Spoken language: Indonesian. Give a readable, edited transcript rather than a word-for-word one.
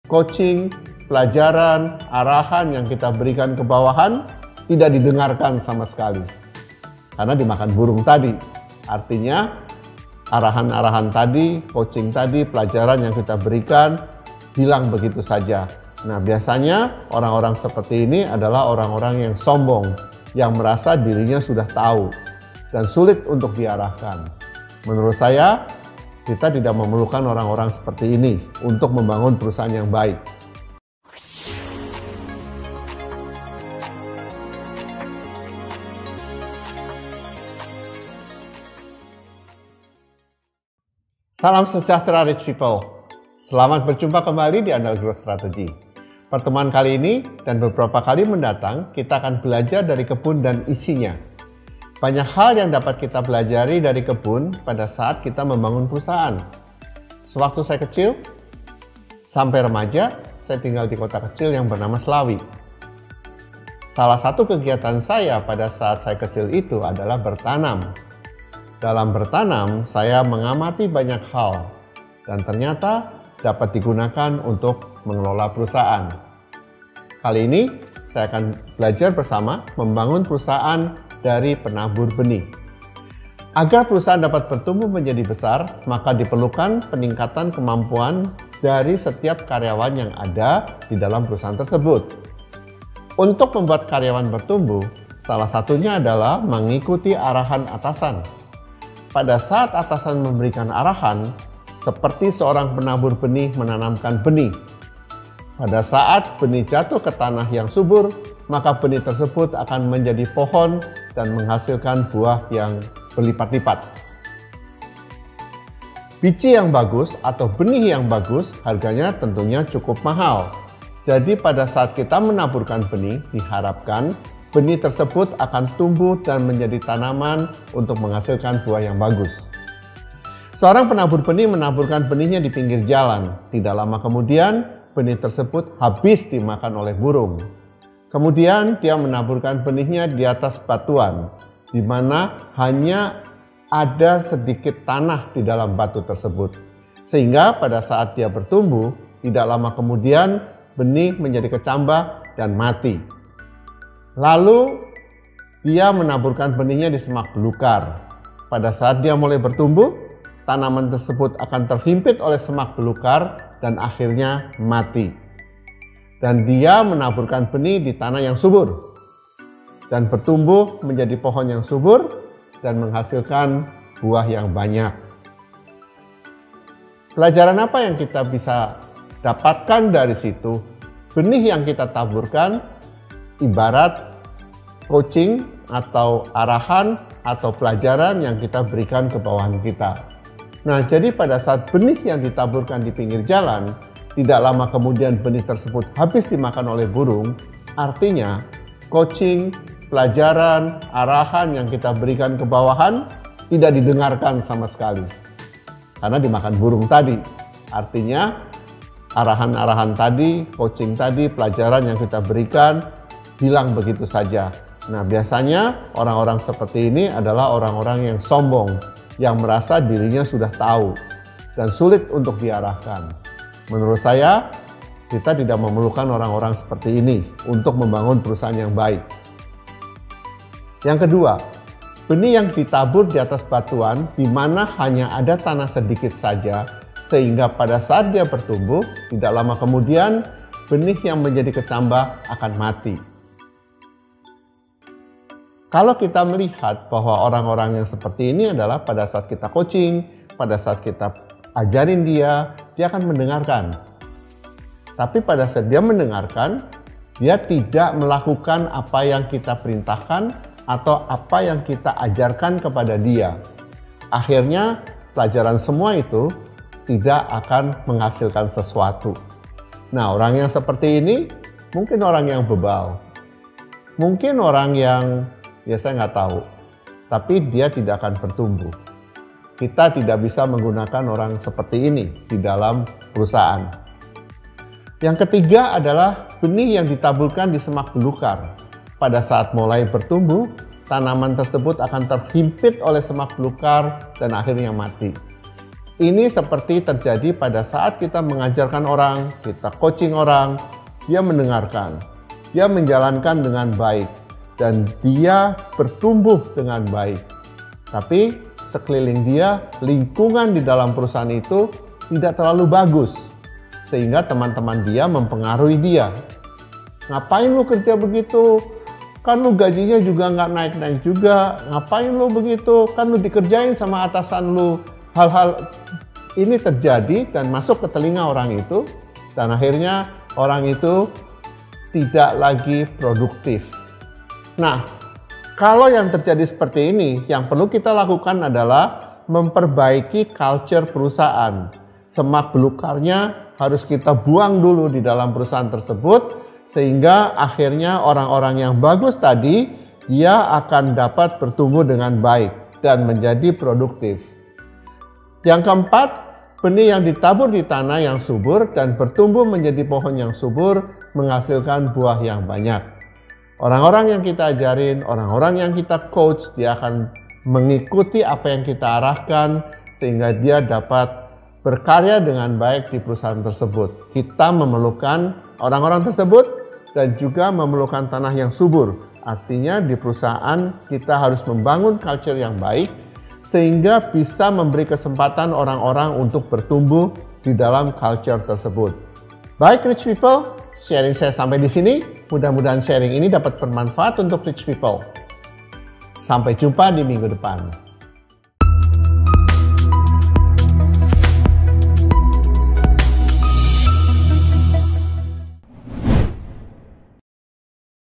coaching, pelajaran, arahan yang kita berikan ke bawahan tidak didengarkan sama sekali. Karena dimakan burung tadi. Artinya arahan-arahan tadi, coaching tadi, pelajaran yang kita berikan hilang begitu saja. Nah, biasanya orang-orang seperti ini adalah orang-orang yang sombong, yang merasa dirinya sudah tahu dan sulit untuk diarahkan. Menurut saya, kita tidak memerlukan orang-orang seperti ini untuk membangun perusahaan yang baik. Salam sejahtera Rich People. Selamat berjumpa kembali di Andal Growth Strategy. Pertemuan kali ini dan beberapa kali mendatang kita akan belajar dari kebun dan isinya. Banyak hal yang dapat kita pelajari dari kebun pada saat kita membangun perusahaan. Sewaktu saya kecil, sampai remaja, saya tinggal di kota kecil yang bernama Slawi. Salah satu kegiatan saya pada saat saya kecil itu adalah bertanam. Dalam bertanam, saya mengamati banyak hal dan ternyata dapat digunakan untuk mengelola perusahaan. Kali ini, saya akan belajar bersama membangun perusahaan dari penabur benih. Agar perusahaan dapat bertumbuh menjadi besar, maka diperlukan peningkatan kemampuan dari setiap karyawan yang ada di dalam perusahaan tersebut. Untuk membuat karyawan bertumbuh, salah satunya adalah mengikuti arahan atasan. Pada saat atasan memberikan arahan, seperti seorang penabur benih menanamkan benih. Pada saat benih jatuh ke tanah yang subur, maka benih tersebut akan menjadi pohon dan menghasilkan buah yang berlipat-lipat. Biji yang bagus atau benih yang bagus harganya tentunya cukup mahal. Jadi pada saat kita menaburkan benih, diharapkan benih tersebut akan tumbuh dan menjadi tanaman untuk menghasilkan buah yang bagus. Seorang penabur benih menaburkan benihnya di pinggir jalan. Tidak lama kemudian, benih tersebut habis dimakan oleh burung. Kemudian dia menaburkan benihnya di atas batuan, di mana hanya ada sedikit tanah di dalam batu tersebut. Sehingga pada saat dia bertumbuh, tidak lama kemudian benih menjadi kecambah dan mati. Lalu dia menaburkan benihnya di semak belukar. Pada saat dia mulai bertumbuh, tanaman tersebut akan terhimpit oleh semak belukar dan akhirnya mati. Dan dia menaburkan benih di tanah yang subur dan bertumbuh menjadi pohon yang subur dan menghasilkan buah yang banyak. Pelajaran apa yang kita bisa dapatkan dari situ? Benih yang kita taburkan ibarat coaching atau arahan atau pelajaran yang kita berikan ke bawahan kita. Nah, jadi pada saat benih yang ditaburkan di pinggir jalan, tidak lama kemudian benih tersebut habis dimakan oleh burung, artinya coaching, pelajaran, arahan yang kita berikan ke bawahan tidak didengarkan sama sekali. Karena dimakan burung tadi. Artinya arahan-arahan tadi, coaching tadi, pelajaran yang kita berikan hilang begitu saja. Nah, biasanya orang-orang seperti ini adalah orang-orang yang sombong, yang merasa dirinya sudah tahu dan sulit untuk diarahkan. Menurut saya, kita tidak memerlukan orang-orang seperti ini untuk membangun perusahaan yang baik. Yang kedua, benih yang ditabur di atas batuan di mana hanya ada tanah sedikit saja, sehingga pada saat dia bertumbuh, tidak lama kemudian benih yang menjadi kecambah akan mati. Kalau kita melihat bahwa orang-orang yang seperti ini adalah pada saat kita coaching, pada saat kita ajarin dia akan mendengarkan. Tapi pada saat dia mendengarkan, dia tidak melakukan apa yang kita perintahkan atau apa yang kita ajarkan kepada dia. Akhirnya pelajaran semua itu tidak akan menghasilkan sesuatu. Nah, orang yang seperti ini mungkin orang yang bebal. Mungkin orang yang saya nggak tahu, tapi dia tidak akan bertumbuh. Kita tidak bisa menggunakan orang seperti ini di dalam perusahaan. Yang ketiga adalah benih yang ditaburkan di semak belukar. Pada saat mulai bertumbuh, tanaman tersebut akan terhimpit oleh semak belukar dan akhirnya mati. Ini seperti terjadi pada saat kita mengajarkan orang, kita coaching orang, dia mendengarkan, dia menjalankan dengan baik, dan dia bertumbuh dengan baik. Tapi sekeliling dia, lingkungan di dalam perusahaan itu tidak terlalu bagus, sehingga teman-teman dia mempengaruhi dia. Ngapain lu kerja begitu? Kan lu gajinya juga nggak naik-naik juga. Ngapain lu begitu? Kan lu dikerjain sama atasan lu. Hal-hal ini terjadi dan masuk ke telinga orang itu, dan akhirnya orang itu tidak lagi produktif. Nah, kalau yang terjadi seperti ini, yang perlu kita lakukan adalah memperbaiki culture perusahaan. Semak belukarnya harus kita buang dulu di dalam perusahaan tersebut, sehingga akhirnya orang-orang yang bagus tadi, dia akan dapat bertumbuh dengan baik dan menjadi produktif. Yang keempat, benih yang ditabur di tanah yang subur dan bertumbuh menjadi pohon yang subur menghasilkan buah yang banyak. Orang-orang yang kita ajarin, orang-orang yang kita coach, dia akan mengikuti apa yang kita arahkan sehingga dia dapat berkarya dengan baik di perusahaan tersebut. Kita memerlukan orang-orang tersebut dan juga memerlukan tanah yang subur. Artinya di perusahaan kita harus membangun culture yang baik sehingga bisa memberi kesempatan orang-orang untuk bertumbuh di dalam culture tersebut. Baik Rich People, sharing saya sampai di sini. Mudah-mudahan sharing ini dapat bermanfaat untuk Rich People. Sampai jumpa di minggu depan.